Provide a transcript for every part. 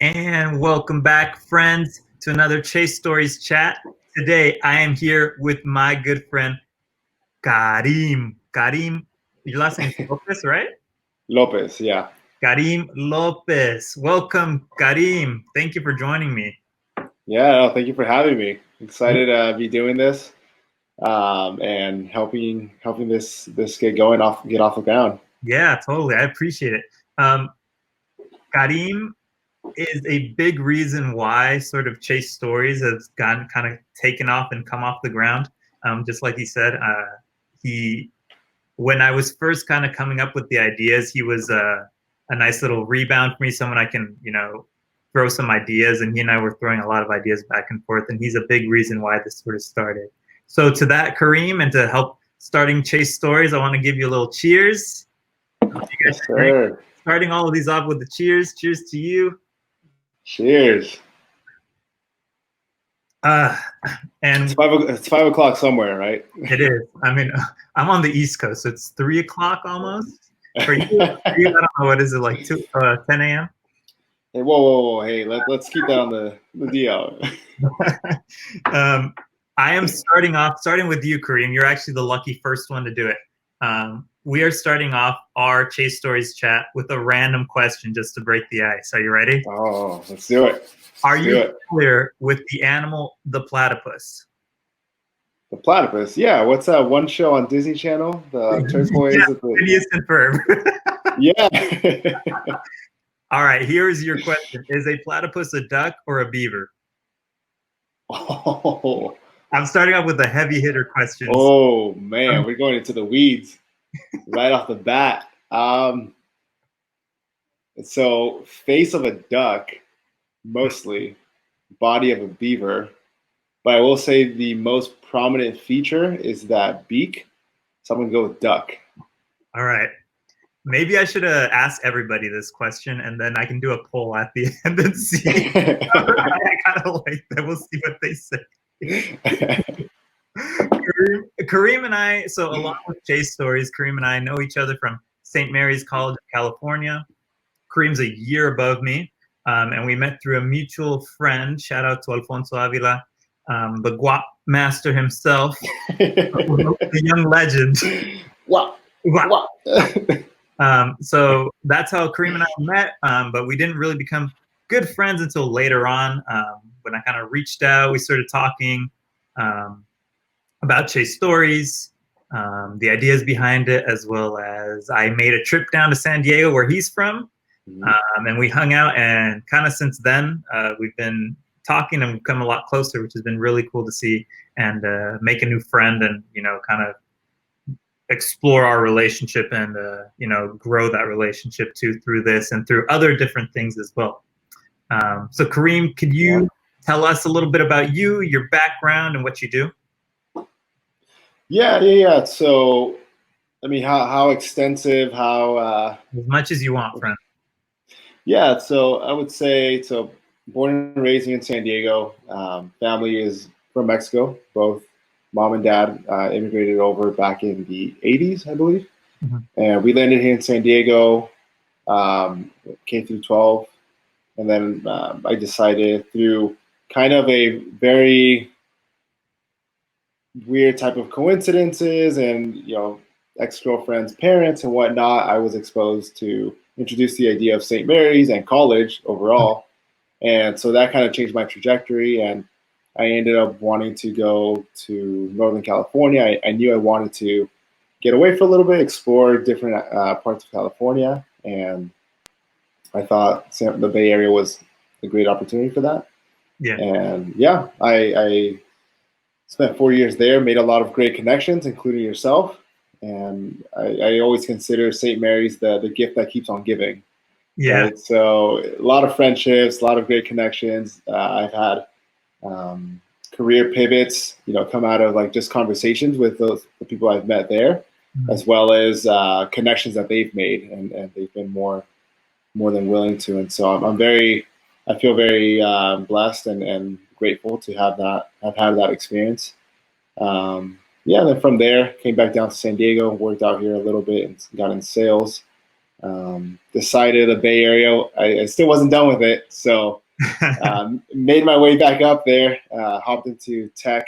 And welcome back, friends, to another Chase Stories chat. Today, I am here with my good friend, Karim. Karim, your last name is Lopez, right? Lopez, yeah. Karim Lopez. Welcome, Karim. Thank you for joining me. Yeah, no, thank you for having me. Excited to be doing this and helping this get off the ground. Yeah, totally. I appreciate it. Um, Karim is a big reason why sort of Chase Stories has gotten kind of taken off and come off the ground. Just like he said, he when I was first kind of coming up with the ideas, he was a nice little rebound for me, someone I can, throw some ideas. And he and I were throwing a lot of ideas back and forth. And he's a big reason why this sort of started. So to that, Karim, and to help starting Chase Stories, I want to give you a little cheers. Yes, sir. Starting all of these off with the cheers. Cheers to you. Cheers. Uh, and It's 5 o'clock somewhere, right? it is. I mean, I'm on the East Coast, so it's 3 o'clock almost. For you, I don't know, what is it, like 10 a.m.? Hey, whoa. Hey, let's keep that on the DL. I am starting with you, Karim. You're actually the lucky first one to do it. We are starting off our Chase Stories chat with a random question just to break the ice. Are you ready? Oh, let's do it. Are you familiar with the animal, the platypus? The platypus, yeah. What's that one show on Disney Channel? The turquoise. Yeah, Phineas and Ferb. Yeah. All right, here's your question. Is a platypus a duck or a beaver? Oh. I'm starting off with the heavy hitter questions. Oh man, we're going into the weeds right off the bat. So face of a duck, mostly body of a beaver, but I will say the most prominent feature is that beak. So I'm gonna go with duck. All right. Maybe I should ask everybody this question, and then I can do a poll at the end and see. I kind of like that. We'll see what they say. Karim and I, so along with Chase Stories, Karim and I know each other from St. Mary's College of California. Karim's a year above me, and we met through a mutual friend. Shout out to Alfonso Avila, the guap master himself, the young legend. Wow. Wow. So that's how Karim and I met, but we didn't really become good friends until later on. When I kind of reached out, we started talking about Chase Stories, the ideas behind it, as well as I made a trip down to San Diego, where he's from, and we hung out. And kind of since then, we've been talking and become a lot closer, which has been really cool to see, and make a new friend, and kind of explore our relationship and grow that relationship too through this and through other different things as well. So Karim, could you tell us a little bit about you, your background, and what you do? Yeah. So, I mean, how extensive? How as much as you want, friend. Yeah. So I would say born and raised in San Diego. Family is from Mexico. Both mom and dad immigrated over back in the 80s, I believe. And we landed here in San Diego, K through 12. And then I decided through kind of a very weird type of coincidences and, ex-girlfriend's parents and whatnot, I was exposed to introduce the idea of St. Mary's and college overall. And so that kind of changed my trajectory. And I ended up wanting to go to Northern California. I knew I wanted to get away for a little bit, explore different parts of California. And I thought the Bay Area was a great opportunity for that. Yeah. And yeah, I spent 4 years there, made a lot of great connections, including yourself. And I always consider St. Mary's the gift that keeps on giving. Yeah. Right? So a lot of friendships, a lot of great connections. I've had career pivots, come out of like just conversations with the people I've met there, as well as connections that they've made, and they've been more than willing to. And so I feel very blessed and grateful to have had that experience. And then from there, came back down to San Diego, worked out here a little bit, and got in sales. Decided the Bay Area, I still wasn't done with it. So made my way back up there, hopped into tech,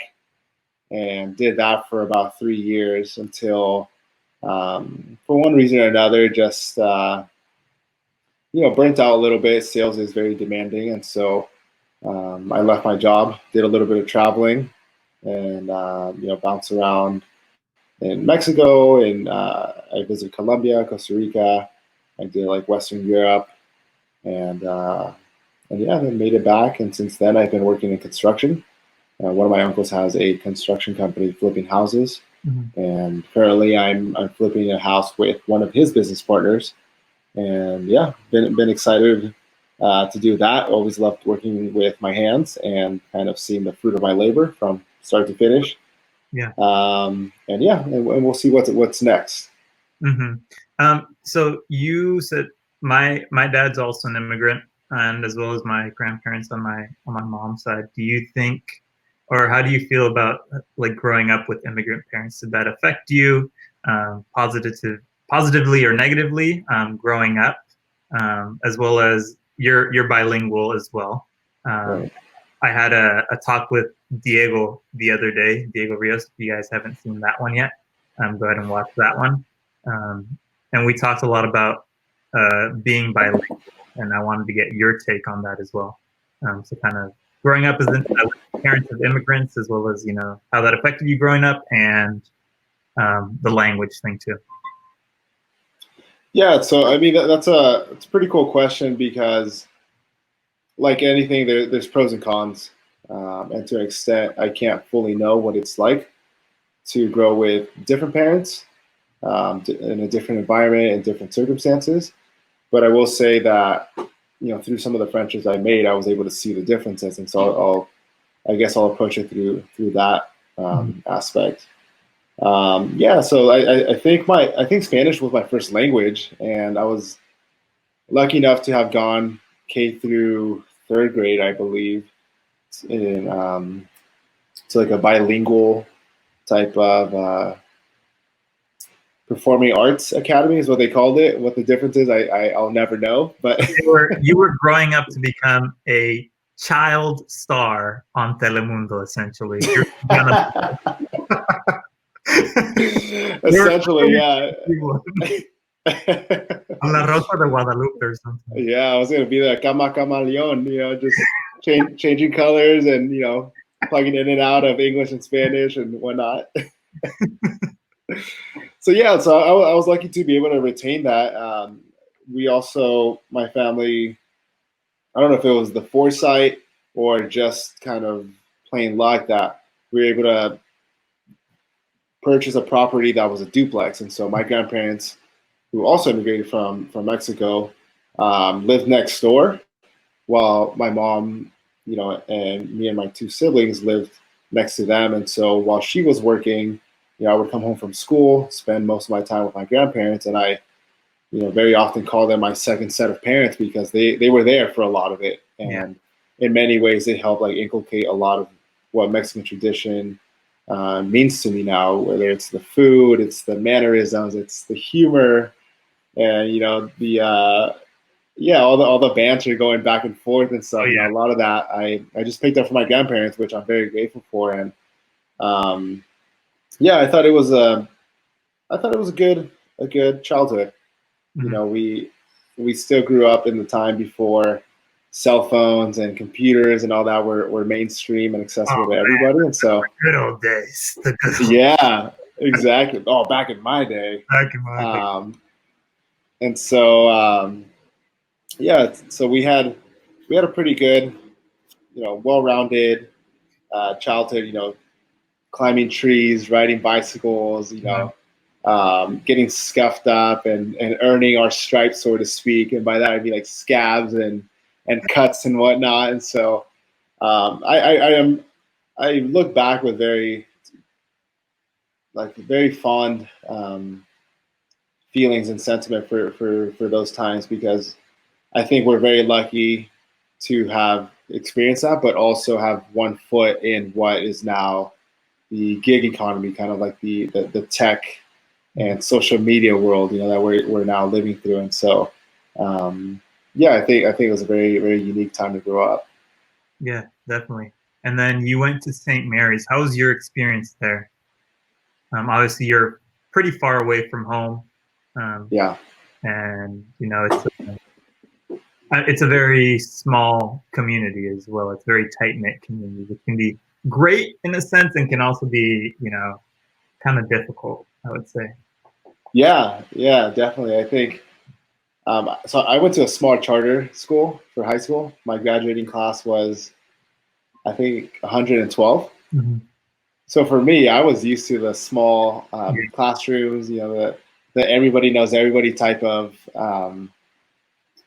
and did that for about 3 years until, for one reason or another, just burnt out a little bit. Sales is very demanding, and so I left my job, did a little bit of traveling, and bounced around in Mexico, and I visited Colombia, Costa Rica. I did like Western Europe, and yeah, then made it back. And since then, I've been working in construction. One of my uncles has a construction company flipping houses, and currently I'm flipping a house with one of his business partners. And yeah, been excited to do that. Always loved working with my hands and kind of seeing the fruit of my labor from start to finish. Yeah. And we'll see what's next. So you said my dad's also an immigrant, and as well as my grandparents on my mom's side. Do you think, or how do you feel about like growing up with immigrant parents? Did that affect you positively or negatively growing up, as well as you're bilingual as well? Right. I had a talk with Diego the other day, Diego Rios. If you guys haven't seen that one yet, go ahead and watch that one. And we talked a lot about being bilingual, and I wanted to get your take on that as well. So kind of growing up as parents of immigrants, as well as how that affected you growing up, and the language thing too. Yeah, so I mean it's a pretty cool question because, like anything, there's pros and cons, and to an extent, I can't fully know what it's like to grow with different parents in a different environment and different circumstances. But I will say that through some of the friendships I made, I was able to see the differences, and so I guess I'll approach it through that aspect. So I think Spanish was my first language, and I was lucky enough to have gone K through third grade, I believe, in to like a bilingual type of performing arts academy is what they called it. What the difference is, I'll never know. But you were growing up to become a child star on Telemundo, essentially. Essentially, yeah. On La Rosa de Guadalupe or something. Yeah, I was gonna be the camaleon, just changing colors and plugging in and out of English and Spanish and whatnot. So I was lucky to be able to retain that. We also, my family, I don't know if it was the foresight or just kind of plain luck that we were able to purchase a property that was a duplex. And so my grandparents, who also immigrated from Mexico, lived next door, while my mom, and me and my two siblings lived next to them. And so while she was working, I would come home from school, spend most of my time with my grandparents, and I, very often call them my second set of parents because they were there for a lot of it. And in many ways, they helped like inculcate a lot of what Mexican tradition means to me now, whether it's the food, it's the mannerisms, it's the humor, and all the banter going back and forth and stuff. A lot of that I just picked up from my grandparents, which I'm very grateful for. And I thought it was a good childhood. We still grew up in the time before cell phones and computers and all that were mainstream and accessible to everybody. And so good old days. Yeah, exactly. Oh, back in my day. And so so we had a pretty good, well-rounded childhood. Climbing trees, riding bicycles, getting scuffed up and earning our stripes, so to speak. And by that, I'd be like scabs and cuts and whatnot. And so I look back with very fond feelings and sentiment for those times, because I think we're very lucky to have experienced that, but also have one foot in what is now the gig economy, kind of like the tech and social media world, that we're now living through. And so, yeah, I think it was a very, very unique time to grow up. Yeah, definitely. And then you went to St. Mary's. How was your experience there? Obviously, you're pretty far away from home. Yeah. And it's a very small community as well. It's a very tight knit community. It can be great in a sense, and can also be kind of difficult, I would say. Yeah, definitely. I think so. I went to a small charter school for high school. My graduating class was, I think, 112. Mm-hmm. So for me, I was used to the small classrooms, the everybody knows everybody type of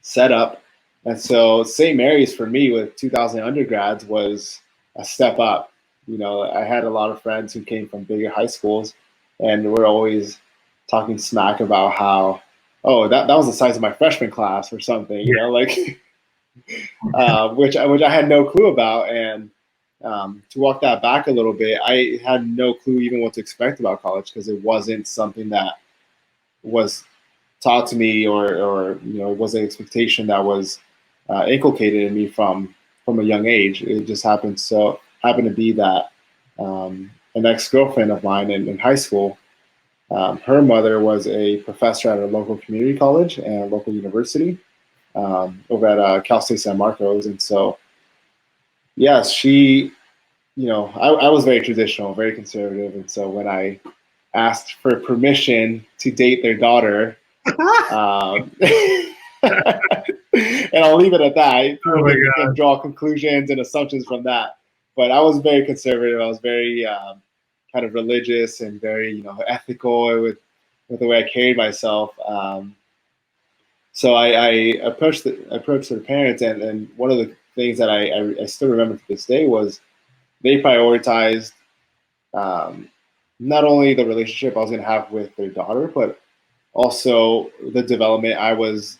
setup. And so St. Mary's for me with 2,000 undergrads was a step up. I had a lot of friends who came from bigger high schools, and we're always talking smack about how, oh, that was the size of my freshman class or something, which I had no clue about. And to walk that back a little bit, I had no clue even what to expect about college, because it wasn't something that was taught to me, or it was an expectation that was inculcated in me from a young age. It just happened to be that an ex-girlfriend of mine in high school, her mother was a professor at a local community college and local university over at Cal State San Marcos. And so, yes, she, I was very traditional, very conservative. And so when I asked for permission to date their daughter, and I'll leave it at that. People can draw conclusions and assumptions from that. But I was very conservative. I was very kind of religious and very, ethical with the way I carried myself. So I approached their parents, and one of the things that I still remember to this day was they prioritized not only the relationship I was going to have with their daughter, but also the development I was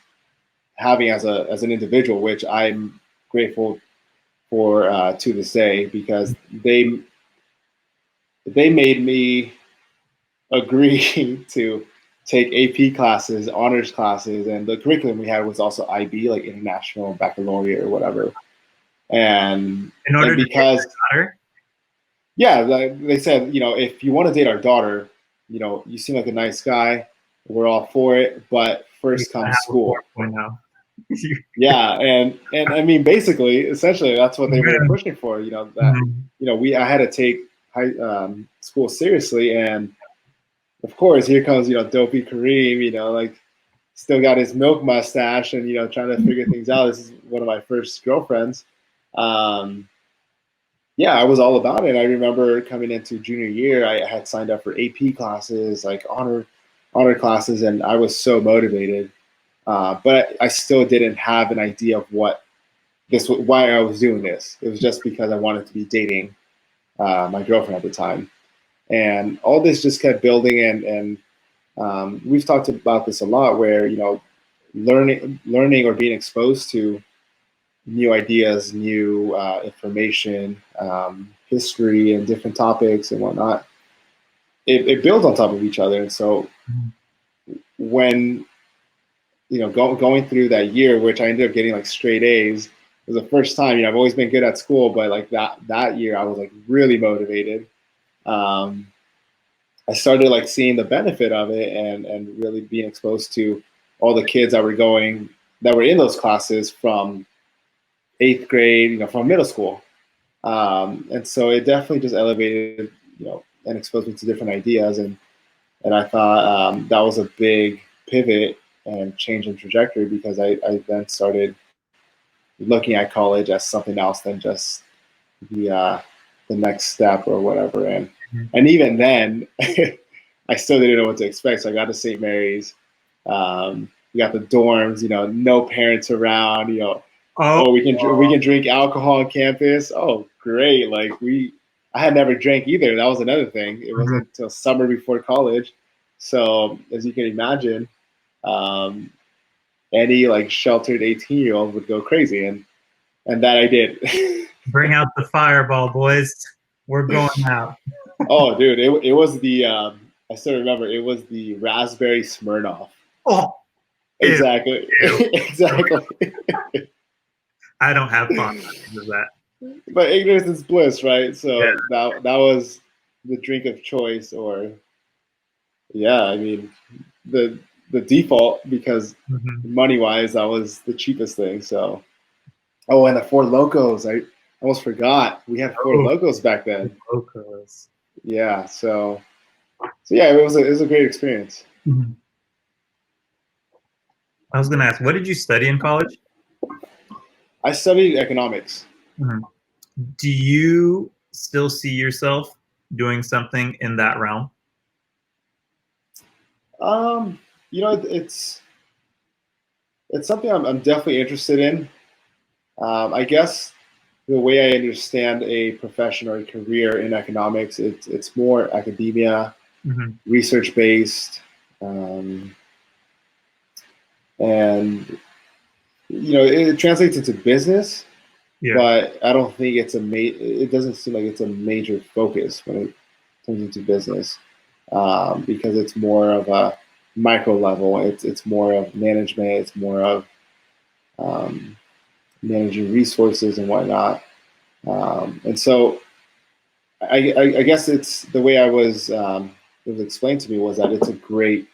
having as an individual, which I'm grateful for to this day, because they made me agree to take AP classes, honors classes, and the curriculum we had was also IB, like International Baccalaureate or whatever. And in order to because date your daughter? Yeah, they said, if you want to date our daughter, you seem like a nice guy. We're all for it, but first comes school. Yeah, and I mean, basically, essentially, that's what they were pushing for. I had to take school seriously, and of course, here comes dopey Karim, still got his milk mustache, and trying to figure things out. This is one of my first girlfriends. Yeah, I was all about it. I remember coming into junior year, I had signed up for AP classes, like honor classes, and I was so motivated. But I still didn't have an idea of why I was doing this. It was just because I wanted to be dating my girlfriend at the time, and all this just kept building. And we've talked about this a lot, where learning or being exposed to new ideas, new information, history, and different topics and whatnot, it builds on top of each other. And so when going through that year, which I ended up getting like straight A's, it was the first time. I've always been good at school, but like that year, I was like really motivated. I started like seeing the benefit of it, and really being exposed to all the kids that were in those classes from 8th grade, from middle school. And so it definitely just elevated, and exposed me to different ideas. And I thought that was a big pivot and change in trajectory, because I then started looking at college as something else than just the next step or whatever. And even then, I still didn't know what to expect. So I got to St. Mary's. We got the dorms, no parents around, we can drink alcohol on campus. Oh, great. I had never drank either. That was another thing. It wasn't until summer before college. So as you can imagine, any sheltered 18-year-old would go crazy. And that I did. Bring out the fireball, boys. We're going out. Oh, dude, it was the I still remember it was the raspberry Smirnoff. Oh, ew, Exactly. ew. Exactly. I don't have fond memories of that. But ignorance is bliss, right? Yeah. So that was the drink of choice, or yeah, I mean the the default, because Mm-hmm. money wise that was the cheapest thing. So oh, and the Four Locos, I almost forgot we had Four Oh, Locos back then. locals. Yeah, so yeah, it was a great experience. Mhm. I was gonna ask, what did you study in college? I studied economics. Mhm. Do you still see yourself doing something in that realm? Um, it's something I'm definitely interested in. I guess the way I understand a profession or a career in economics, it's more academia, Hmm. research based, um, and it translates into business. Yeah. But I don't think it doesn't seem like it's a major focus when it turns into business, because it's more of a micro level. It's more of management. It's more of um, managing resources and whatnot. And so I guess it's the way it was explained to me was that it's a great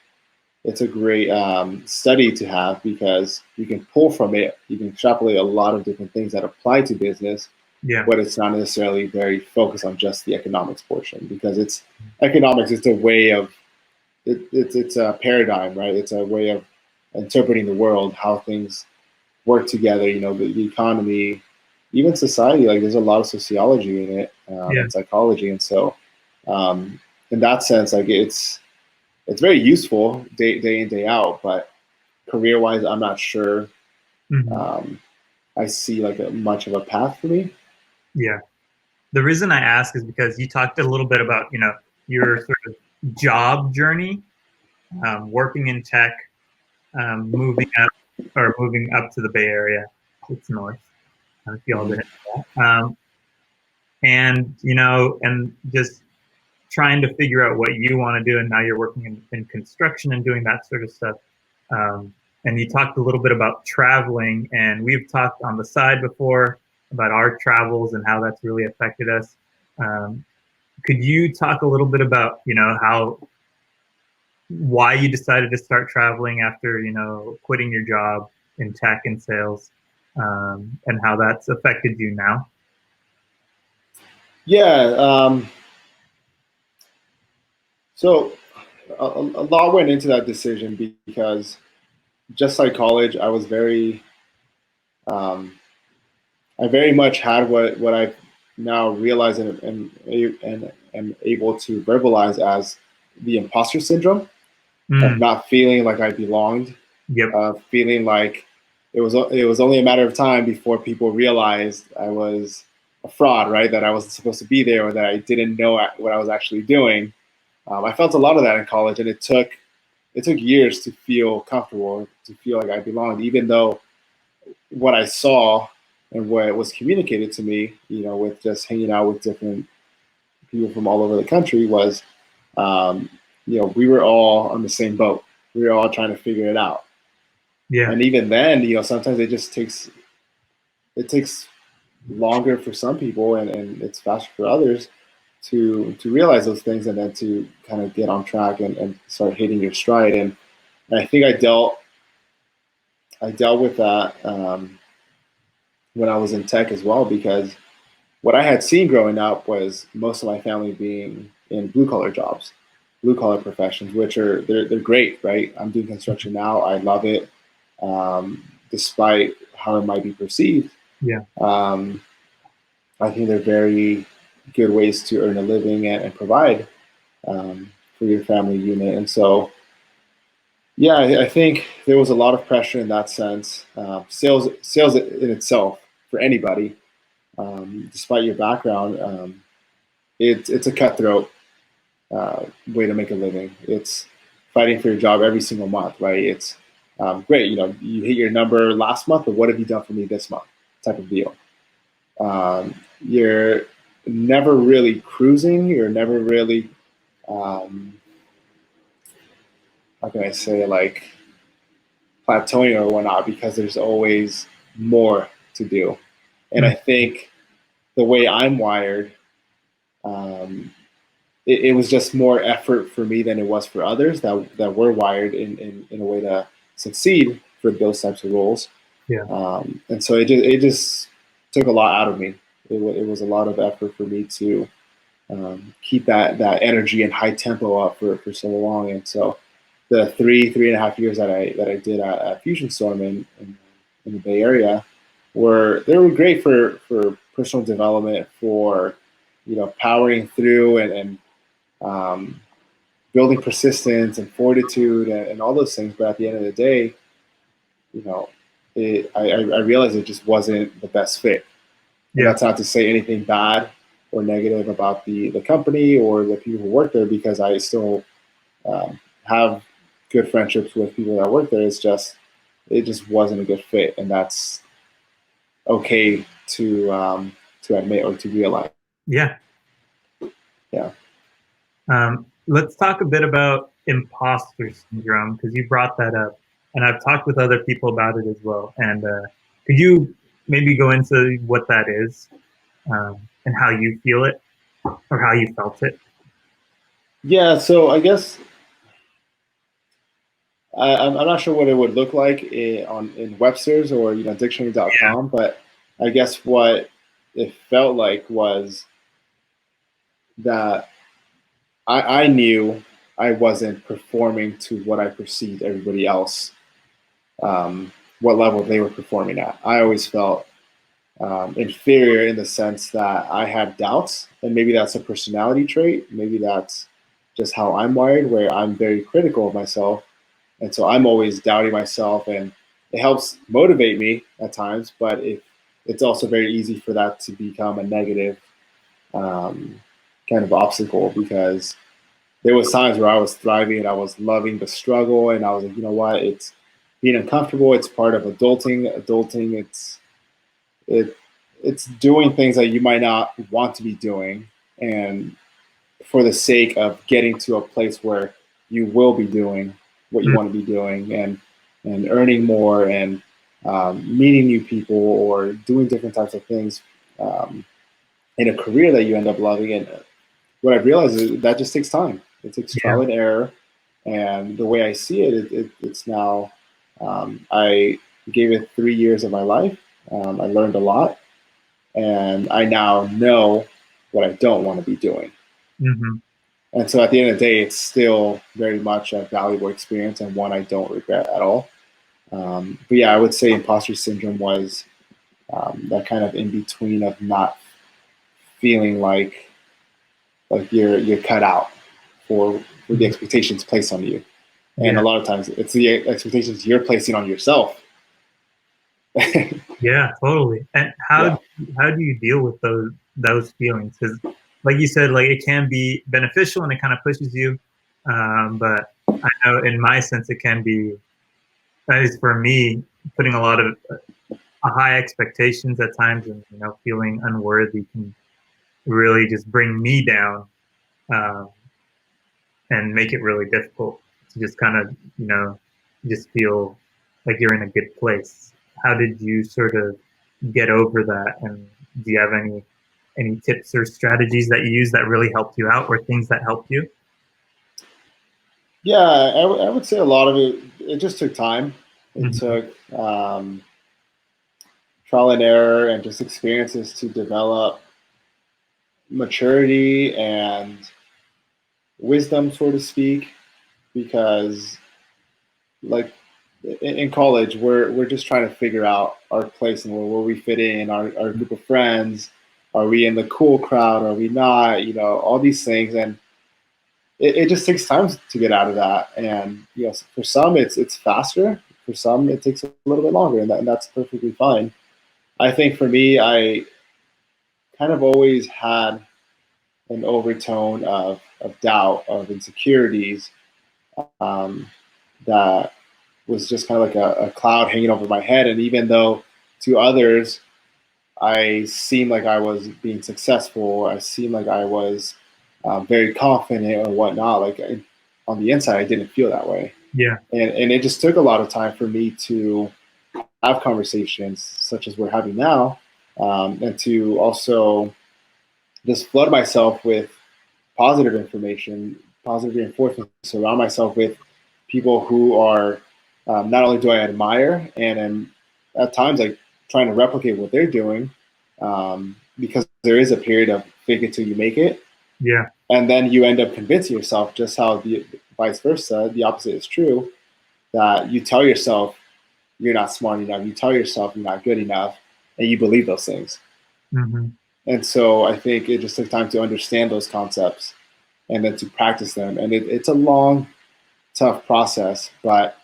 study to have, because you can pull from it. You can extrapolate a lot of different things that apply to business, Yeah. but it's not necessarily very focused on just the economics portion, because it's economics. It's a way of it's a paradigm, right? It's a way of interpreting the world, how things work together. The economy, even society. Like there's a lot of sociology in it, Yeah. and psychology, and so um, in that sense, like it's very useful day in day out. But career wise, I'm not sure. Hmm. Um, I see like much of a path for me. Yeah. The reason I ask is because you talked a little bit about, your sort of job journey, working in tech, moving up to the Bay Area. It's north. I don't know if you all Mhm. did that. And just trying to figure out what you want to do, and now you're working in construction and doing that sort of stuff. And you talked a little bit about traveling, and we've talked on the side before about our travels and how that's really affected us. Um, could you talk a little bit about, how why you decided to start traveling after, quitting your job in tech and sales, and how that's affected you now? Yeah. So a lot went into that decision, because just like college, um, I very much had what I now realize and am able to verbalize as the imposter syndrome, of Mm, not feeling like I belonged, yep. of feeling like it was only a matter of time before people realized I was a fraud, right? That I wasn't supposed to be there, or that I didn't know what I was actually doing. I felt a lot of that in college, and it took years to feel comfortable, to feel like I belonged, even though what I saw and what was communicated to me, with just hanging out with different people from all over the country, was, um, we were all on the same boat. We were all trying to figure it out. Yeah. And even then, sometimes it takes longer for some people, and it's faster for others to realize those things, and then to kind of get on track and start hitting your stride. And I think I dealt with that when I was in tech as well, because what I had seen growing up was most of my family being in blue collar jobs, blue collar professions, which they're great, right? I'm doing construction now. I love it, despite how it might be perceived. Yeah. Um, I think they're very good ways to earn a living and provide for your family unit. And so, yeah, I think there was a lot of pressure in that sense. Sales in itself, for anybody, despite your background, it's a cutthroat way to make a living. It's fighting for your job every single month, right? It's great. You hit your number last month, but what have you done for me this month? Type of deal. You're never really cruising. You're never really. Um, how can I say, like plateauing or whatnot, because there's always more to do. And I think the way I'm wired, um, it was just more effort for me than it was for others that were wired in a way to succeed for those types of roles. Yeah. And so it just took a lot out of me. It was a lot of effort for me to keep that energy and high tempo up for so long. And so the 3.5 years that I did at Fusion Storm in the Bay Area they were great for personal development, for powering through and um, building persistence and fortitude and all those things. But at the end of the day, you know, I realized it just wasn't the best fit. And Yeah. that's not to say anything bad or negative about the company or the people who work there, because I still have good friendships with people that work there. It just wasn't a good fit, and that's okay to admit or to realize. Yeah. Yeah. Let's talk a bit about imposter syndrome because you brought that up, and I've talked with other people about it as well. And could you maybe go into what that is and how you feel it or how you felt it? Yeah. So I guess I'm not sure what it would look like in Webster's or dictionary.com, but I guess what it felt like was that I knew I wasn't performing to what I perceived everybody else, what level they were performing at. I always felt inferior in the sense that I had doubts, and maybe that's a personality trait. Maybe that's just how I'm wired, where I'm very critical of myself. And so I'm always doubting myself, and it helps motivate me at times, but it's also very easy for that to become a negative um, kind of obstacle, because there was times where I was thriving and I was loving the struggle, and I was like, you know what, it's being uncomfortable. It's part of adulting. Adulting, it it's doing things that you might not want to be doing, and for the sake of getting to a place where you will be doing what you Mm. want to be doing, and earning more, and meeting new people or doing different types of things in a career that you end up loving. And what I've realized is that just takes time. It takes Yeah. trial and error. And the way I see it's now, I gave it 3 years of my life. I learned a lot, and I now know what I don't want to be doing. Hmm. And so at the end of the day, it's still very much a valuable experience and one I don't regret at all. But yeah, I would say imposter syndrome was that kind of in between of not feeling like you're cut out for the expectations placed on you. And a Yeah. lot of times it's the expectations you're placing on yourself. Yeah, totally. And Yeah. how do you deal with those feelings? Because, like you said, like it can be beneficial and it kind of pushes you, but I know in my sense it can be, at least for me, putting a lot of high expectations at times, and feeling unworthy can really just bring me down, um, and make it really difficult to just kind of just feel like you're in a good place. How did you sort of get over that, and do you have any tips or strategies that you use that really helped you out, or things that helped you? Yeah, I would say a lot of it just took time. It Hmm. took trial and error and just experiences to develop maturity and wisdom, so to speak, because like in college, we're just trying to figure out our place and where we fit in, our group of friends. Are we in the cool crowd? Are we not? All these things, and it just takes time to get out of that. And for some it's faster. For some, it takes a little bit longer, and that's perfectly fine. I think for me, I kind of always had an overtone of doubt, of insecurities, um, that was just kind of like a cloud hanging over my head. And even though to others, I seemed like I was being successful, I seemed like I was very confident or whatnot, on the inside, I didn't feel that way. Yeah. And it just took a lot of time for me to have conversations such as we're having now, and to also just flood myself with positive information, positive reinforcement, surround myself with people who are, not only do I admire and am at times like trying to replicate what they're doing, because there is a period of fake it till you make it. Yeah. And then you end up convincing yourself, just how the vice versa, the opposite is true, that you tell yourself you're not smart enough, you tell yourself you're not good enough, and you believe those things. Mm-hmm. And so I think it just took time to understand those concepts and then to practice them. And it's a long, tough process, but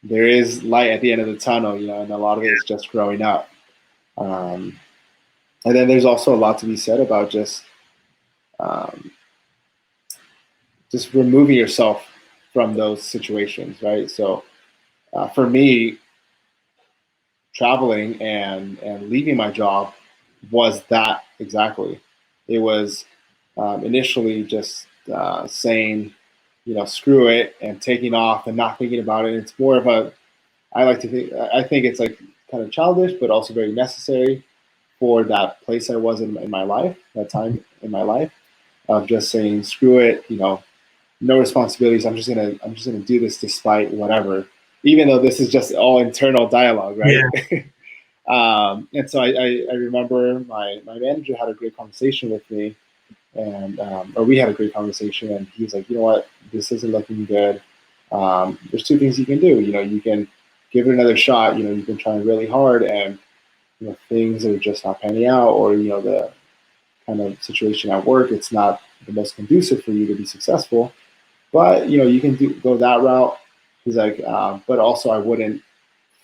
there is light at the end of the tunnel, you know, and a lot of it is just growing up. And then there's also a lot to be said about um, just removing yourself from those situations, right? So for me, traveling and leaving my job was that exactly. It was initially just saying, you know, screw it and taking off and not thinking about it. It's more of a, I think it's like kind of childish, but also very necessary for that place I was in my life, that time in my life, of just saying, screw it, you know, no responsibilities. I'm just gonna do this despite whatever, even though this is just all internal dialogue, right? Yeah. And so I remember my manager had a great conversation with me, and or we had a great conversation, and he was like, you know what, this isn't looking good. There's two things you can do. You know, you can give it another shot. You know, you've been trying really hard, and you know things are just not panning out, or you know the kind of situation at work, it's not the most conducive for you to be successful. But you know, you can go that route. He's like, but also I wouldn't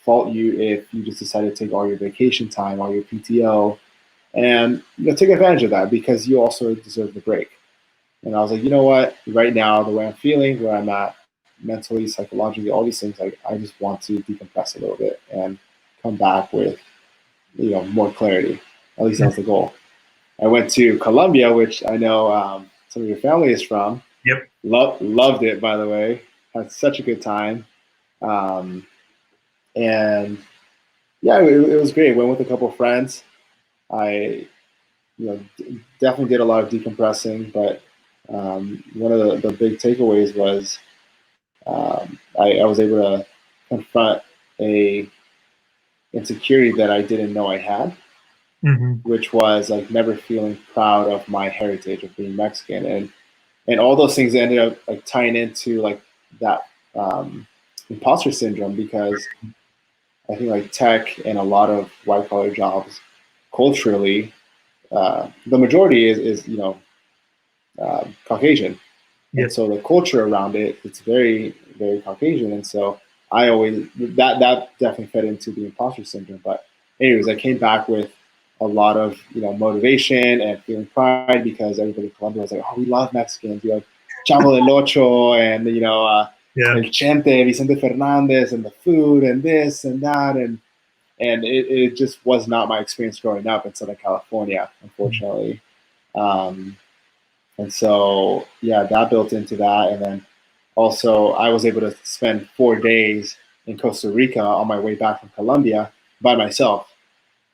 fault you if you just decided to take all your vacation time, all your PTO, and you know, take advantage of that because you also deserve the break. And I was like, you know what? Right now, the way I'm feeling, where I'm at mentally, psychologically, all these things, like I just want to decompress a little bit and come back with, you know, more clarity. At least that was the goal. I went to Colombia, which I know some of your family is from. Yep. Loved it, by the way. Had such a good time. Um, and yeah, it was great. Went with a couple of friends. I, you know, definitely did a lot of decompressing, but one of the big takeaways was I was able to confront a insecurity that I didn't know I had, Mm-hmm. which was like never feeling proud of my heritage of being Mexican, and all those things ended up like tying into like that imposter syndrome because I think like tech and a lot of white collar jobs culturally, the majority is you know Caucasian, and Yes. so the culture around it, it's very Caucasian, and so I always that definitely fed into the imposter syndrome. But anyways, I came back with a lot of you know motivation and feeling pride because everybody in Colombia was like, oh, we love Mexicans, you know, Chavo del Ocho and you know Yeah. El Chente, Vicente Fernandez, and the food and this and that, and it just was not my experience growing up in Southern California, unfortunately. Um, and so, yeah, that built into that. And then also, I was able to spend 4 days in Costa Rica on my way back from Colombia by myself,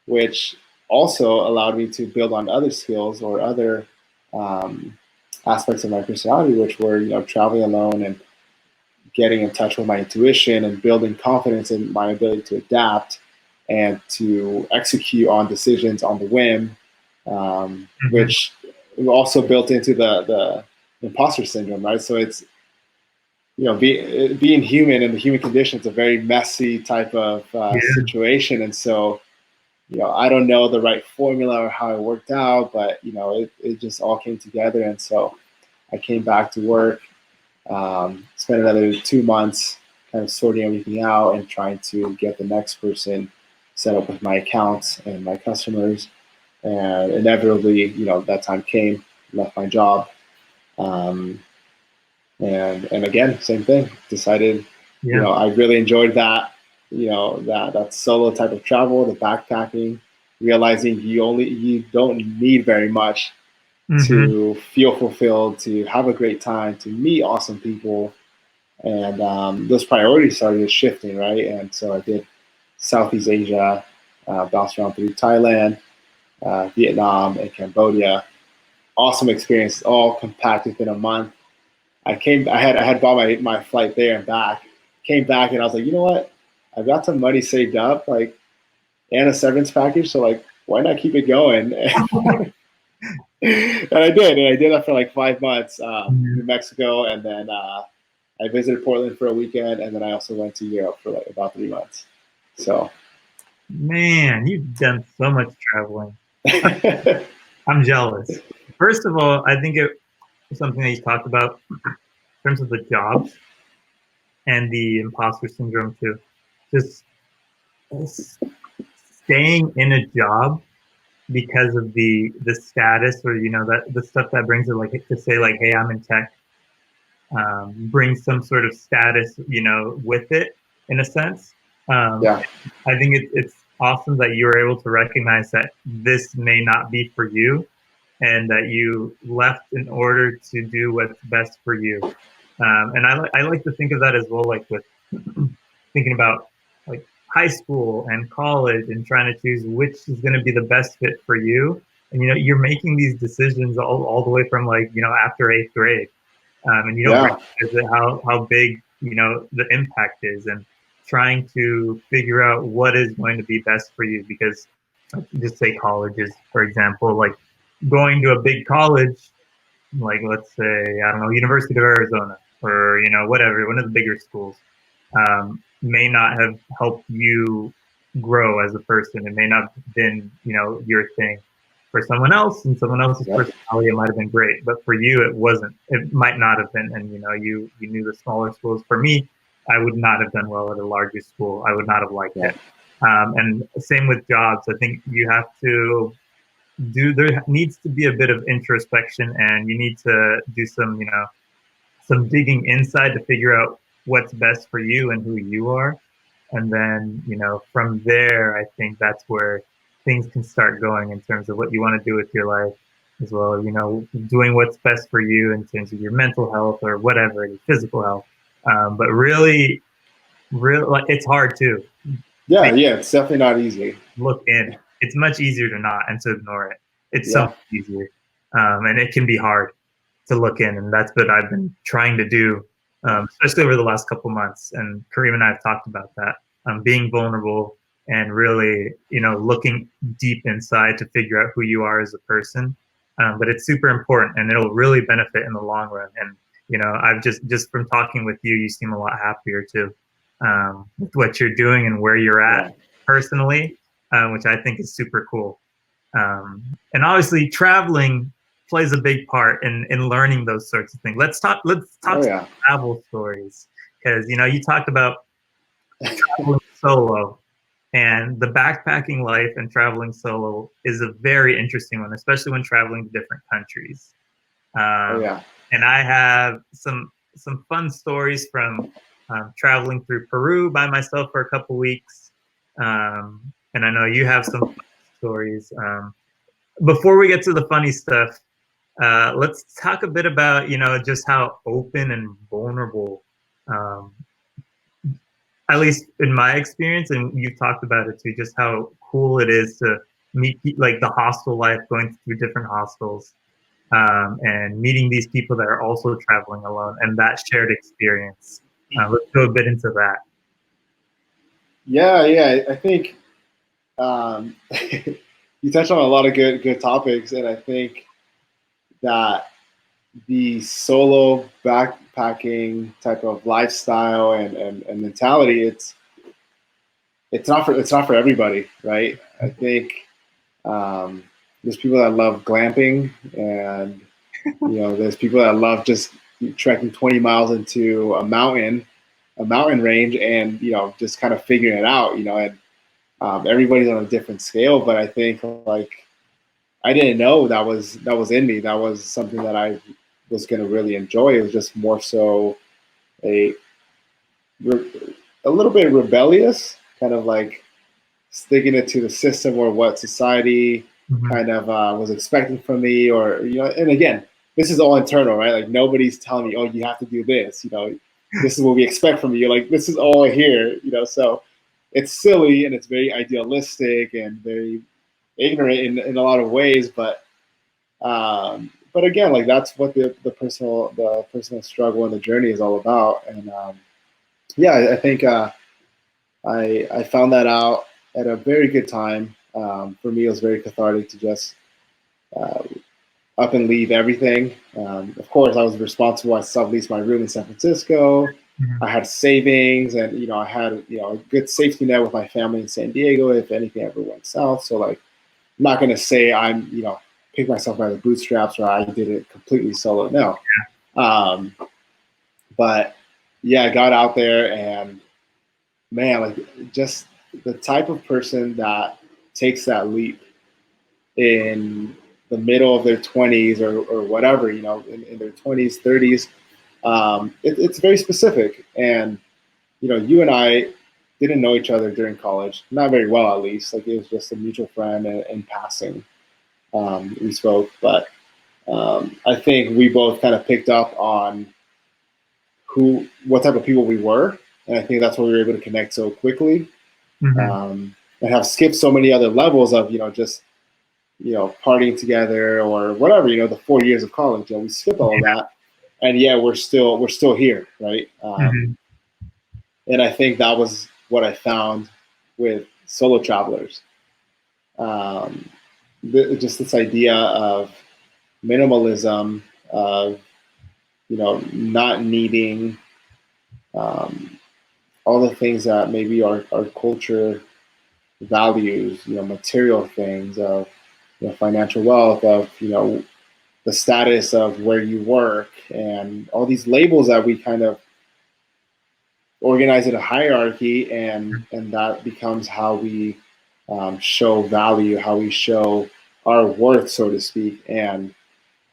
which also allowed me to build on other skills or other um, aspects of my personality, which were, you know, traveling alone and getting in touch with my intuition and building confidence in my ability to adapt and to execute on decisions on the whim, Mm-hmm. which also built into the imposter syndrome, right? So it's you know being human and the human condition is a very messy type of Yeah. situation, and so you know I don't know the right formula or how it worked out, but you know it just all came together, and so I came back to work, spent another 2 months kind of sorting everything out and trying to get the next person set up with my accounts and my customers. And inevitably, you know, that time came, left my job. Um, and again, same thing, decided, you Yeah. know, I really enjoyed that, you know, that solo type of travel, the backpacking, realizing you don't need very much Mm-hmm. to feel fulfilled, to have a great time, to meet awesome people, And those priorities started shifting, right? And so I did Southeast Asia, bounced around through Thailand, Vietnam, and Cambodia. Awesome experience, all compact within a month. I had bought my flight there and back. Came back and I was like, you know what? I've got some money saved up, like, and a severance package. So like, why not keep it going? And I did, and I did that for like 5 months, New Mexico, and then I visited Portland for a weekend, and then I also went to Europe for like about 3 months. So, Man, you've done so much traveling. I'm jealous. First of all, I think it was something that you talked about in terms of the jobs and the imposter syndrome too. Just staying in a job because of the status, or that the stuff that brings it, like to say like, hey, I'm in tech, brings some sort of status, with it in a sense. yeah, I think it's awesome that you were able to recognize that this may not be for you, and that you left in order to do what's best for you. And I like to think of that as well, like with thinking about like high school and college and trying to choose which is going to be the best fit for you. And you're making these decisions all the way from like after eighth grade, and you don't yeah, realize how big the impact is, and trying to figure out what is going to be best for you. Because just say colleges, for example, like going to a big college, like let's say, I don't know, University of Arizona, or whatever, one of the bigger schools, may not have helped you grow as a person. It may not have been your thing. For someone else and someone else's yep, personality, it might have been great, but for you, it wasn't. It might not have been. And you knew the smaller schools. For me, I would not have done well at a larger school. I would not have liked yeah, it. And same with jobs. I think you have to there needs to be a bit of introspection, and you need to do some digging inside to figure out what's best for you and who you are. And then, from there, I think that's where things can start going in terms of what you want to do with your life as well. Doing what's best for you in terms of your mental health or whatever, your physical health. But really, like, it's hard too. yeah, yeah. It's definitely not easy. Look in. It's much easier to not and to ignore it. It's so Yeah, much easier. And it can be hard to look in. And that's what I've been trying to do, especially over the last couple months. And Karim and I have talked about that, being vulnerable and really, looking deep inside to figure out who you are as a person. But it's super important, and it'll really benefit in the long run. And, I've just from talking with you, you seem a lot happier too, with what you're doing and where you're yeah, at personally, which I think is super cool. And obviously, traveling plays a big part in learning those sorts of things. Let's talk oh some yeah, travel stories, because you talked about traveling solo, and the backpacking life and traveling solo is a very interesting one, especially when traveling to different countries. oh Um, yeah, and I have some fun stories from traveling through Peru by myself for a couple weeks, and I know you have some fun stories. Before we get to the funny stuff, let's talk a bit about just how open and vulnerable, um, at least in my experience, and you've talked about it too, just how cool it is to meet like the hostel life, going through different hostels, and meeting these people that are also traveling alone, and that shared experience. Let's go a bit into that. yeah, yeah. I think you touched on a lot of good topics, and I think that the solo backpacking type of lifestyle and mentality, it's not for everybody, right? I think there's people that love glamping, and there's people that love just trekking 20 miles into a mountain range, and just kind of figuring it out, and everybody's on a different scale. But I think, like, I didn't know that was in me. That was something that I was going to really enjoy. It was just more so a a little bit rebellious, kind of like sticking it to the system or what society Mm-hmm. kind of was expecting from me, or And again, this is all internal, right? Like, nobody's telling me, oh, you have to do this. this is what we expect from you. Like, this is all I hear, you know. So it's silly and it's very idealistic and very ignorant in a lot of ways, but again, like that's what the personal struggle and the journey is all about. And yeah, I think I found that out at a very good time. For me, it was very cathartic to just uh, up and leave everything. Of course, I was responsible. I subleased my room in San Francisco. Mhm. I had savings, and I had a good safety net with my family in San Diego if anything ever went south. So like, I'm not gonna say I'm pick myself by the bootstraps or I did it completely solo. No, um, but yeah, I got out there and man, like just the type of person that takes that leap in the middle of their 20s or whatever, in their 20s, 30s, it's very specific. And, you and I didn't know each other during college, not very well, at least. Like it was just a mutual friend in passing. We spoke, but I think we both kind of picked up on what type of people we were. And I think that's why we were able to connect so quickly, Mhm. and have skipped so many other levels of, just partying together or whatever, the 4 years of college. We skipped all of that, and yeah, we're still here, right? Mhm. And I think that was what I found with solo travelers. Um, just this idea of minimalism, of not needing um, all the things that maybe our culture values, material things of financial wealth, of the status of where you work, and all these labels that we kind of organize in a hierarchy, and that becomes how we show value, how we show our worth, so to speak. And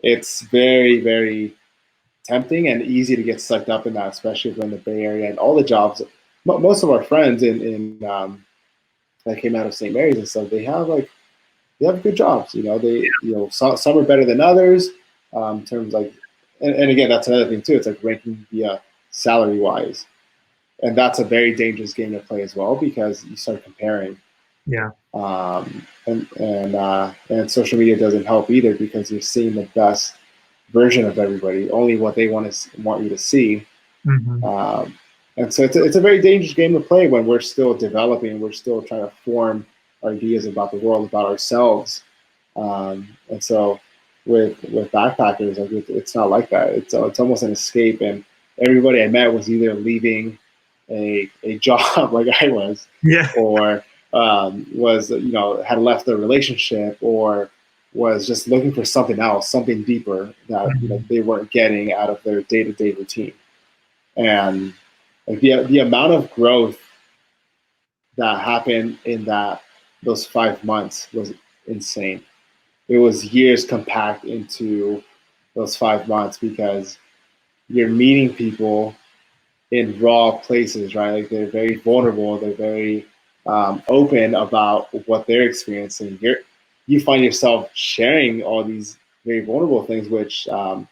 it's very, very tempting and easy to get sucked up in that, especially if we're in the Bay Area and all the jobs. Most of our friends in that came out of St. Mary's and stuff, they have good jobs. They some are better than others, in terms like, and again, that's another thing too. It's like ranking via salary wise, and that's a very dangerous game to play as well because you start comparing. Yeah. And social media doesn't help either because you're seeing the best version of everybody, only what they want you to see. Mhm. Um, and so it's a very dangerous game to play when we're still developing, we're still trying to form ideas about the world, about ourselves. And so with backpackers, like it's not like that. It's almost an escape. And everybody I met was either leaving a job like I was, Yeah. or was had left a relationship, or was just looking for something else, something deeper that Mhm. they weren't getting out of their day to day routine. And like the amount of growth that happened in those 5 months was insane. It was years compact into those 5 months because you're meeting people in raw places, right? Like they're very vulnerable, they're very open about what they're experiencing. You find yourself sharing all these very vulnerable things, which, to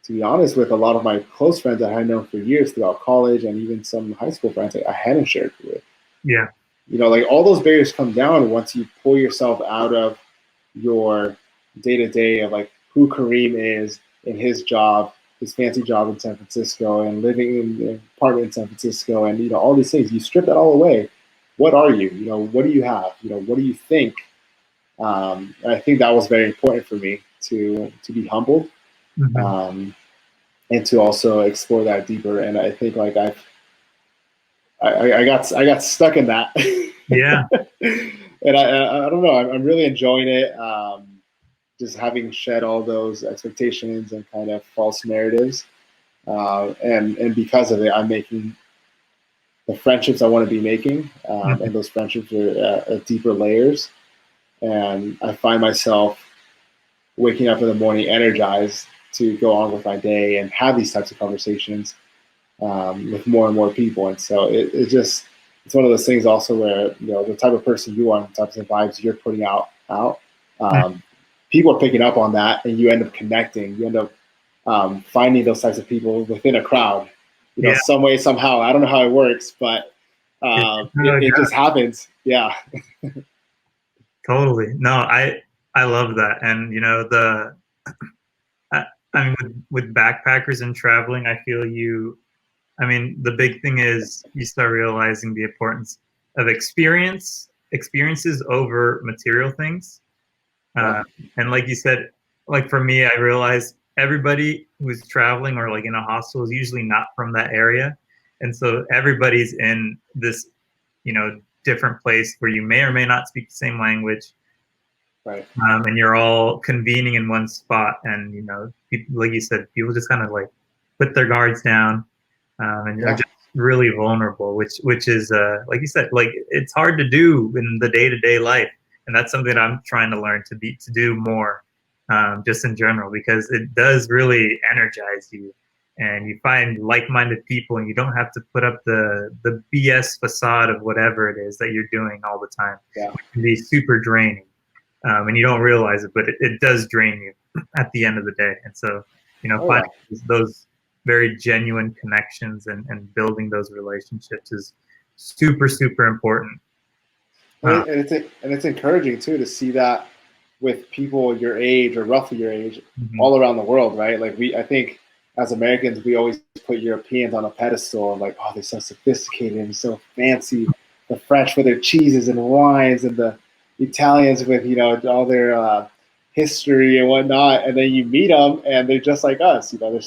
be honest, with a lot of my close friends that I had known for years throughout college and even some high school friends, I hadn't shared with. Yeah. Like all those barriers come down once you pull yourself out of your day to day of like who Karim is in his job, his fancy job in San Francisco, and living in an apartment in San Francisco, and all these things. You strip that all away. What are you? What do you have? What do you think? And I think that was very important for me to be humbled, Mhm. um, and to also explore that deeper. And I think like I got stuck in that. Yeah. And I don't know. I'm really enjoying it. Just having shed all those expectations and kind of false narratives, and because of it, I'm making the friendships I want to be making, Mhm. and those friendships are at deeper layers. And I find myself waking up in the morning energized to go on with my day and have these types of conversations, with more and more people. And so it's one of those things also where the type of person you are, the types of vibes you're putting out, Mhm. people are picking up on that, and you end up connecting. You end up finding those types of people within a crowd, Yeah. some way, somehow. I don't know how it works, but it just happens. Yeah. Totally. No, I love that. And I mean with backpackers and traveling, I feel I mean the big thing is you start realizing the importance of experiences over material things. Yeah. And like you said, like for me, I realized everybody who's traveling or like in a hostel is usually not from that area. And so everybody's in this, different place where you may or may not speak the same language. Right. And you're all convening in one spot. And, people, like you said, people just kind of like put their guards down and are Yeah. just really vulnerable, which is, like you said, like it's hard to do in the day-to-day life. And that's something that I'm trying to learn to do more, just in general, because it does really energize you, and you find like-minded people, and you don't have to put up the BS facade of whatever it is that you're doing all the time. Yeah. It can be super draining, and you don't realize it, but it does drain you at the end of the day. And so, finding those very genuine connections and building those relationships is super, super important. And it's encouraging too to see that with people your age or roughly your age all around the world, right? Like I think as Americans, we always put Europeans on a pedestal of like, oh, they're so sophisticated and so fancy. The French with their cheeses and wines, and the Italians with all their history and whatnot. And then you meet them, and they're just like us. They're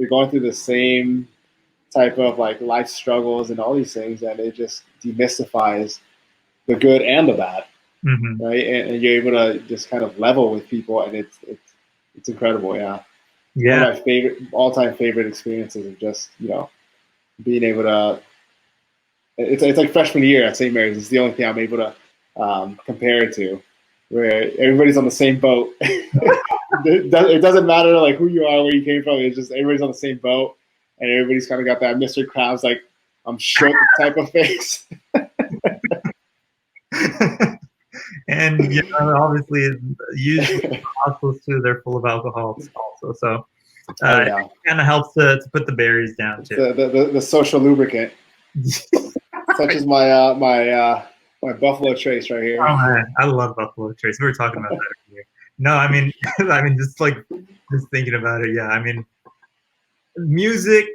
going through the same type of like life struggles and all these things, and it just demystifies the good and the bad, right? And you're able to just kind of level with people, and it's incredible. Yeah. Yeah. One of my all-time favorite experiences of just being able to. It's like freshman year at St. Mary's. It's the only thing I'm able to compare it to, where everybody's on the same boat. It doesn't matter like who you are, where you came from. It's just everybody's on the same boat, and everybody's kind of got that Mr. Krabs like I'm shook type of face. And obviously, usually hostels too, they're full of alcohol also. So it kind of helps to put the barriers down too. The social lubricant, such as my my Buffalo Trace right here. Oh man, I love Buffalo Trace. We were talking about that earlier. No, I mean, just thinking about it. Yeah, I mean, music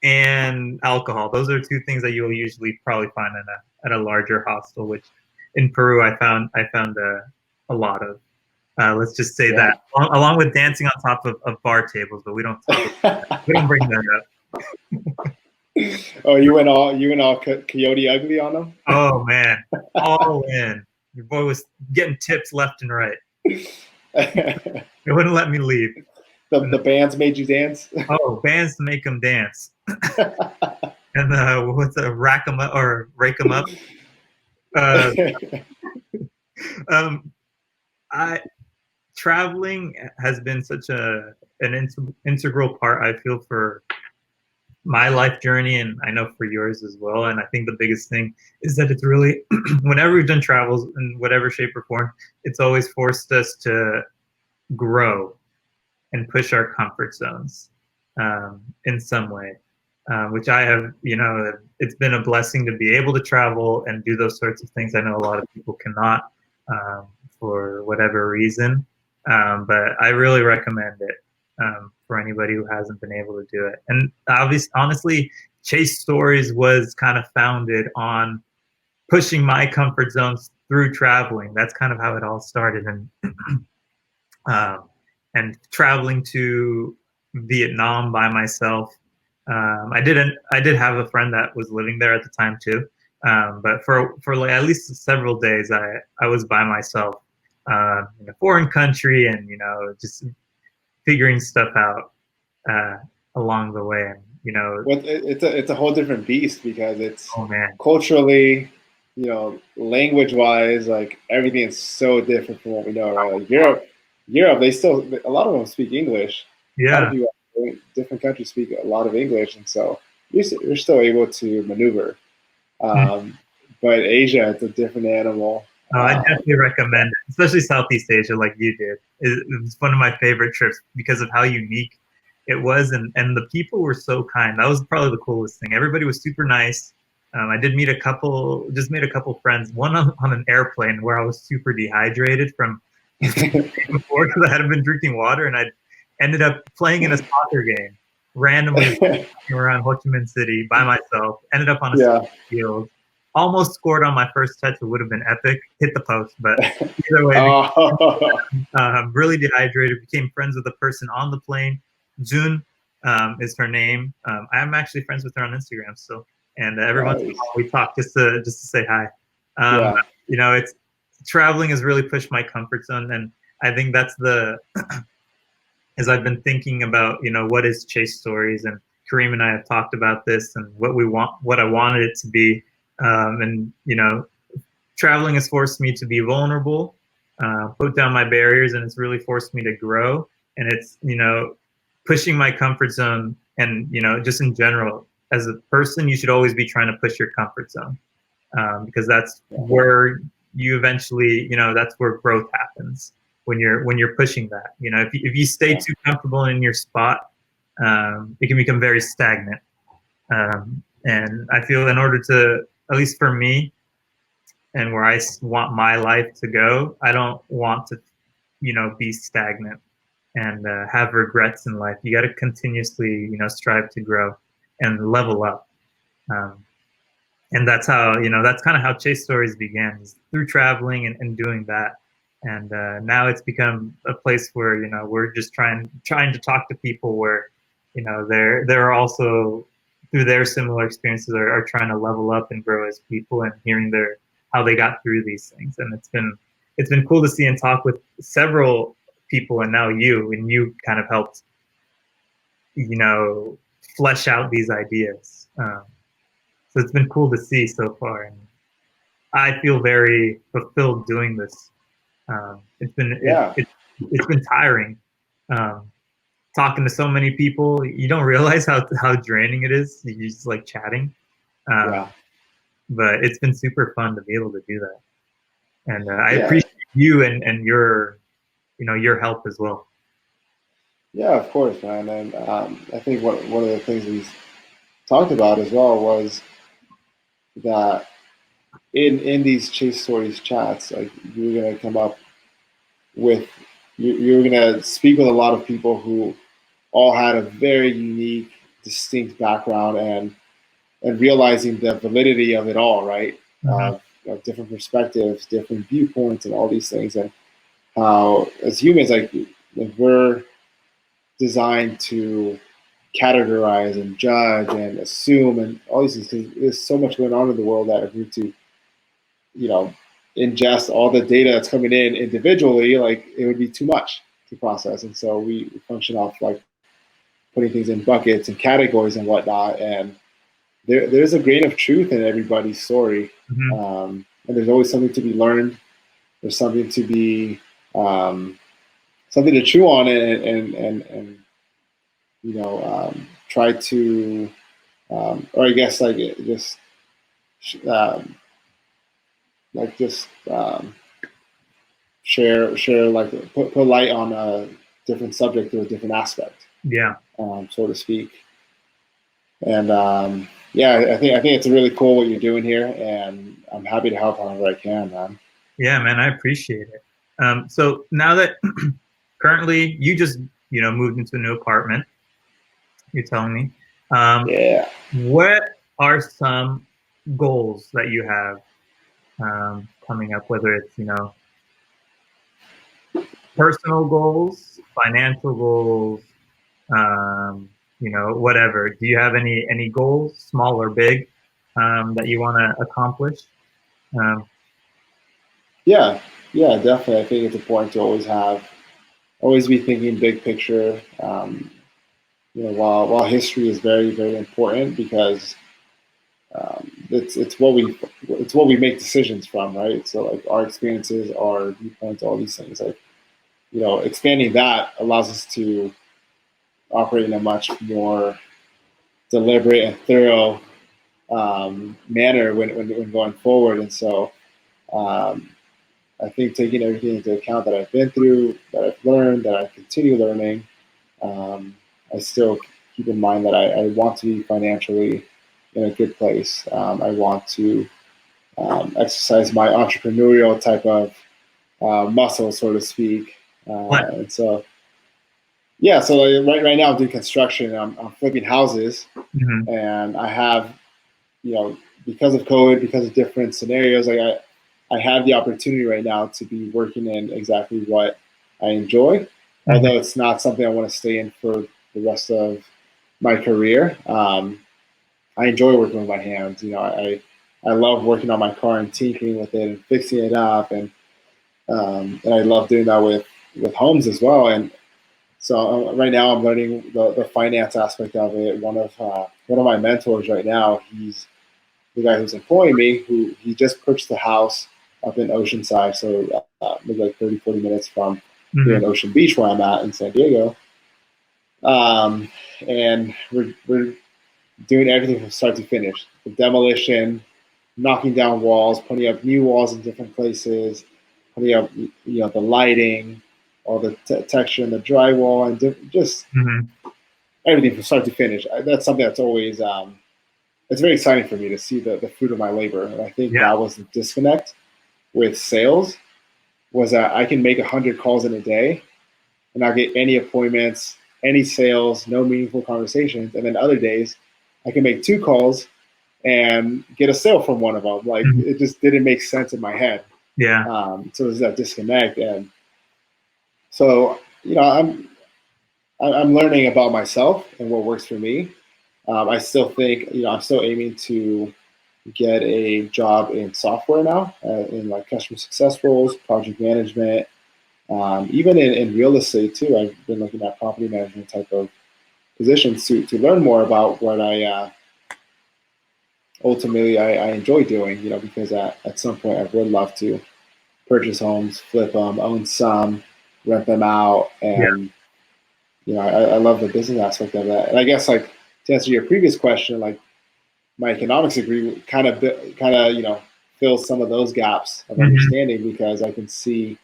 and alcohol. Those are two things that you'll usually probably find at a larger hostel, which in Peru I found a lot of. Let's just say that, along with dancing on top of bar tables, but we don't bring that up. Oh, you went all Coyote Ugly on them? Oh man, all in. Your boy was getting tips left and right. It wouldn't let me leave. The bands made you dance? Oh, bands to make them dance. And what's a rack them up or rake them up? Traveling has been such an integral part, I feel, for my life journey, and I know for yours as well. And I think the biggest thing is that it's really, whenever we've done travels in whatever shape or form, it's always forced us to grow and push our comfort zones in some way, which I have, it's been a blessing to be able to travel and do those sorts of things. I know a lot of people cannot for whatever reason, but I really recommend it for anybody who hasn't been able to do it. And honestly, Chase Stories was kind of founded on pushing my comfort zones through traveling. That's kind of how it all started. And traveling to Vietnam by myself. I did have a friend that was living there at the time too. But for like at least several days, I was by myself in a foreign country, and just figuring stuff out along the way. And it's a whole different beast, because it's man. Culturally, language wise, like everything is so different from what we know, right? Like Europe, a lot of them speak English. Yeah. A lot of people in different countries speak a lot of English, and so you're still able to maneuver. But Asia, it's a different animal. I definitely recommend it, especially Southeast Asia, like you did. It was one of my favorite trips because of how unique It was, and the people were so kind. That was probably the coolest thing. Everybody was super nice. I did meet a couple, just made a couple friends. One on an airplane where I was super dehydrated from before because I hadn't been drinking water, and I ended up playing in a soccer game randomly around Ho Chi Minh City by myself. Ended up on a Yeah. field. Almost scored on my first touch. It would have been epic. Hit the post, but either way, Oh. really dehydrated. Became friends with a person on the plane. June is her name. I'm actually friends with her on Instagram still, and every once in a Nice. while we talk just to say hi. Yeah. You know, it's traveling has really pushed my comfort zone, and I think that's the as I've been thinking about, you know, what is Chase Stories, and Karim and I have talked about this and what we want, what I wanted it to be, and you know, traveling has forced me to be vulnerable, put down my barriers, and it's really forced me to grow. And it's, you know, pushing my comfort zone, and you know, just in general, as a person, you should always be trying to push your comfort zone, because that's where you eventually, you know, that's where growth happens when you're pushing that. You know, if you stay too comfortable in your spot, it can become very stagnant. And I feel in order to, at least for me, and where I want my life to go, I don't want to, you know, be stagnant and have regrets in life. You got to continuously, you know, strive to grow and level up. And that's how, you know, that's kind of how Chase Stories began, is through traveling and doing that. And now it's become a place where, you know, we're just trying to talk to people where, you know, they're also, through their similar experiences, are trying to level up and grow as people, and hearing their how they got through these things. And it's been cool to see and talk with several people, and now you kind of helped, you know, flesh out these ideas. So it's been cool to see so far, and I feel very fulfilled doing this. It's been it's been tiring, talking to so many people. You don't realize how draining it is. You just like chatting, but it's been super fun to be able to do that, and I appreciate you and your, you know, your help as well. Yeah, of course, man. And I think one of the things we talked about as well was that in these Chase Stories chats, like you're gonna come up with you're gonna speak with a lot of people who all had a very unique, distinct background, and realizing the validity of it all, right? You know, different perspectives, different viewpoints, and all these things, and how as humans, like we're designed to categorize and judge and assume and all these things. Because there's so much going on in the world that if we to, you know, ingest all the data that's coming in individually, like it would be too much to process. And so we function off like putting things in buckets and categories and whatnot. And there's a grain of truth in everybody's story. And there's always something to be learned. There's something to be something to chew on and you know, try to, or I guess like just like just share like put light on a different subject or a different aspect, so to speak. And yeah, I think it's really cool what you're doing here, and I'm happy to help however I can, man. Yeah, man, I appreciate it. So now that currently you just, you know, moved into a new apartment, you're telling me, what are some goals that you have coming up, whether it's, you know, personal goals, financial goals, you know, whatever. Do you have any goals, small or big, that you want to accomplish? Yeah, definitely. I think it's important to always be thinking big picture. You know, while history is very, very important because it's what we make decisions from, right? So like our experiences, our viewpoints, all these things. Like, you know, expanding that allows us to operate in a much more deliberate and thorough manner when going forward. And so I think taking everything into account that I've been through, that I've learned, that I continue learning, I still keep in mind that I want to be financially in a good place. I want to exercise my entrepreneurial type of muscle, so to speak. And so, yeah, so right now I'm doing construction. I'm flipping houses, and I have, because of COVID, because of different scenarios, I have the opportunity right now to be working in exactly what I enjoy, although it's not something I want to stay in for the rest of my career. I enjoy working with my hands. I love working on my car and tinkering with it and fixing it up, and I love doing that with homes as well. And so right now I'm learning the finance aspect of it. One of my mentors right now, he's the guy who's employing me, who he just purchased a house up in Oceanside, so maybe like 30, 40 minutes from here in Ocean Beach, where I'm at in San Diego. And we're doing everything from start to finish. The demolition, knocking down walls, putting up new walls in different places, putting up the lighting, all the texture in the drywall, and just everything from start to finish. That's something that's always it's very exciting for me to see the fruit of my labor. And I think that was the disconnect with sales, was that I can make 100 calls in a day and not get any appointments, any sales, no meaningful conversations. And then other days I can make 2 calls and get a sale from one of them. Like it just didn't make sense in my head. So there's that disconnect. And so, I'm learning about myself and what works for me. I still think, I'm still aiming to get a job in software now, in like customer success roles, project management, even in real estate too. I've been looking at property management type of positions to learn more about what I ultimately I enjoy doing, because at some point I would love to purchase homes, flip them, own some, rent them out, and I love the business aspect of that. And I guess, like, to answer your previous question, like, my economics degree kind of fills some of those gaps of understanding, because I can see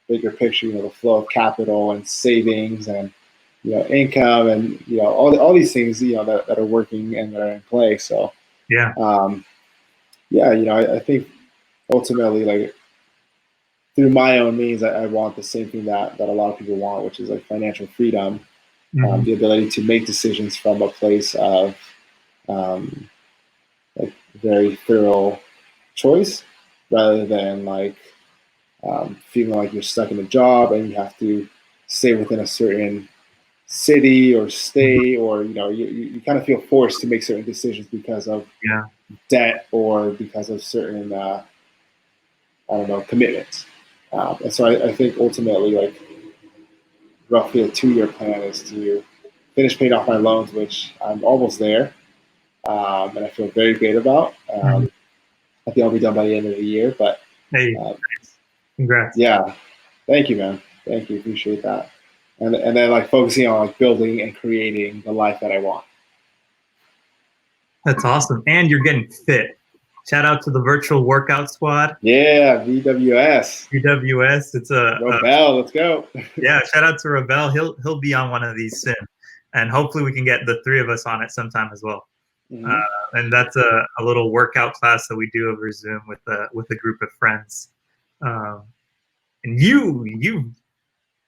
bigger picture, the flow of capital and savings and income and all these things that are working and that are in play. So I think ultimately, like, through my own means, I want the same thing that a lot of people want, which is like financial freedom, the ability to make decisions from a place of like very thorough choice, rather than like feeling like you're stuck in a job and you have to stay within a certain city or state, or you kind of feel forced to make certain decisions because of debt or because of certain commitments. And so I think ultimately, like, roughly a 2-year plan is to finish paying off my loans, which I'm almost there, and I feel very great about. I think I'll be done by the end of the year. But congrats. Yeah, thank you, man. Thank you, appreciate that. And then, like, focusing on like building and creating the life that I want. That's awesome, and you're getting fit. Shout out to the virtual workout squad. Yeah, VWS. VWS. It's Rebel. Let's go. Yeah, shout out to Rebel. He'll be on one of these soon, and hopefully we can get the 3 of us on it sometime as well. And that's a little workout class that we do over Zoom with a group of friends. And you're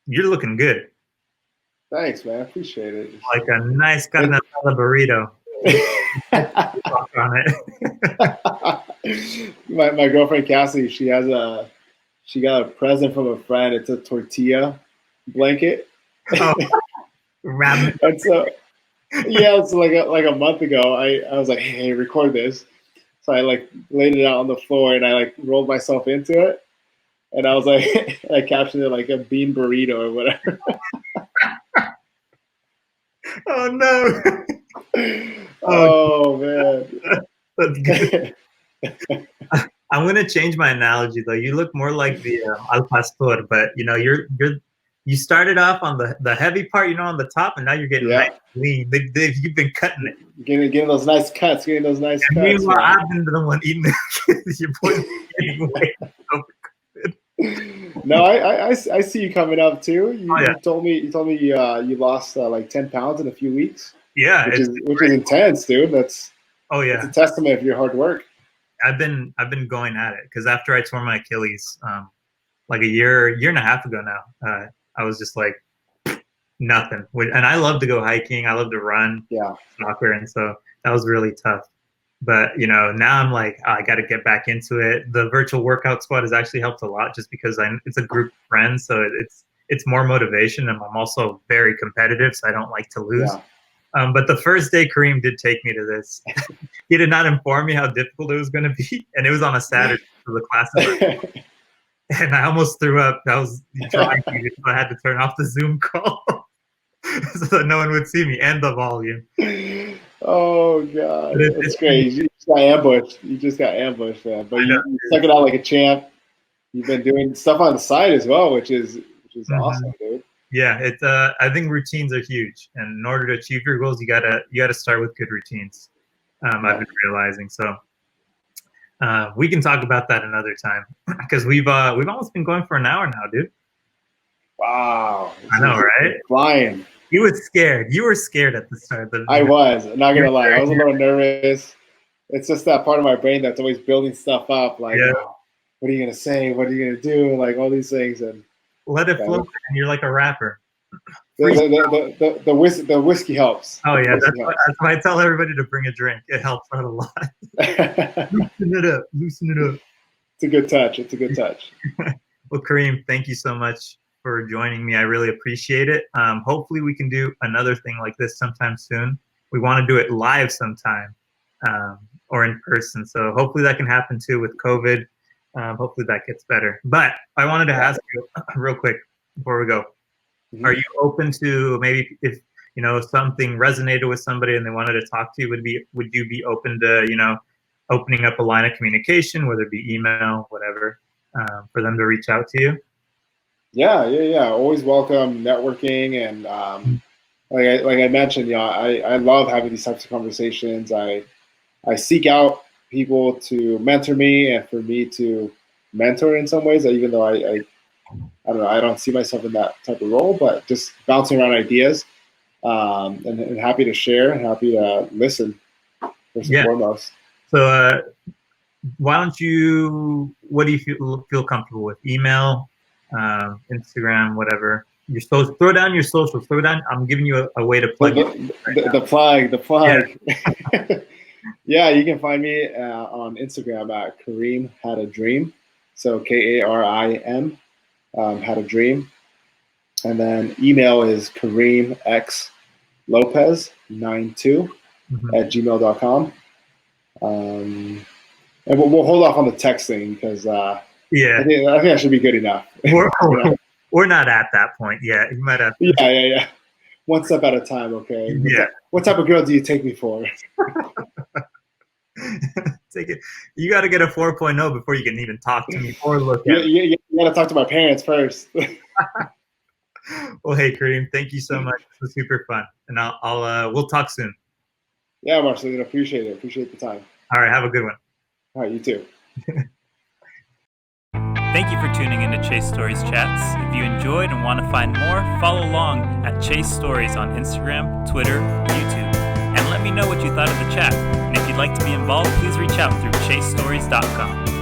looking good. Thanks, man. I appreciate it. Like a nice carne asada burrito. On it. my girlfriend Cassie, she got a present from a friend. It's a tortilla blanket. And so it's like a month ago. I was like, hey, record this. So I like laid it out on the floor and I like rolled myself into it. And I was like, I captioned it like a bean burrito or whatever. Oh no. Oh man. That's good. I'm gonna change my analogy though. You look more like the al pastor, but you started off on the heavy part, on the top, and now you're getting nice lean. You've been cutting it. Getting those nice cuts. Cuts. Meanwhile, I've been the one eating it. Your boy's getting weight. No, I see you coming up too. Oh, yeah. You told me you lost like 10 pounds in a few weeks. Yeah, which is intense, dude. That's a testament of your hard work. I've been going at it because after I tore my Achilles, like a year and a half ago now, I was just like nothing. And I love to go hiking. I love to run, soccer, and so that was really tough. But now I'm like, I got to get back into it. The virtual workout squad has actually helped a lot, just because it's a group of friends, so it's more motivation, and I'm also very competitive, so I don't like to lose. Yeah. But the first day Karim did take me to this, he did not inform me how difficult it was going to be, and it was on a Saturday, so the classes. And I almost threw up. I was trying to, so I had to turn off the Zoom call so that no one would see me and the volume. Oh God, it's great. You just got ambushed. Man. But you stuck it out like a champ. You've been doing stuff on the side as well, which is awesome, dude. Yeah, I think routines are huge, and in order to achieve your goals, you gotta start with good routines. I've been realizing. So we can talk about that another time, because we've almost been going for an hour now, dude. Wow, I know, right? Flying. You were scared. You were scared at the start. I was. I'm not gonna lie. I was a little nervous. It's just that part of my brain that's always building stuff up. Like, what are you gonna say? What are you gonna do? Like all these things, and let it flow. And you're like a rapper. The whiskey helps. Oh yeah, that's why I tell everybody to bring a drink. It helps out a lot. Loosen it up. It's a good touch. Well, Karim, thank you so much for joining me. I really appreciate it. Hopefully we can do another thing like this sometime soon. We want to do it live sometime, or in person. So hopefully that can happen too with COVID. Hopefully that gets better. But I wanted to ask you real quick before we go. Are you open to, maybe if something resonated with somebody and they wanted to talk to you, would you be open to opening up a line of communication, whether it be email, whatever, for them to reach out to you? Yeah. Always welcome networking, and like I mentioned, I love having these types of conversations. I seek out people to mentor me and for me to mentor in some ways, even though I don't know, I don't see myself in that type of role, but just bouncing around ideas, and happy to share, and happy to listen first and foremost. So why don't you, what do you feel comfortable with? Email, Instagram, whatever. Your social, throw down your socials. Throw down. I'm giving you a way to plug the plug. Yeah, you can find me on Instagram at Karim Had a Dream. So Karim Had a Dream. And then email is KarimXLopez92 at gmail.com. And we'll hold off on the texting because I think that should be good enough. We're not at that point yet. You might have to. Yeah. One step at a time, okay? What type of girl do you take me for? Take it. You got to get a 4.0 before you can even talk to me or look at me. You got to talk to my parents first. Well, hey, Karim, thank you so much. It was super fun, and we'll talk soon. Yeah, Marcel, appreciate it. Appreciate the time. All right, have a good one. All right, you too. Thank you for tuning in to Chase Stories Chats. If you enjoyed and want to find more, follow along at Chase Stories on Instagram, Twitter, YouTube, and let me know what you thought of the chat. And if you'd like to be involved, please reach out through chasestories.com.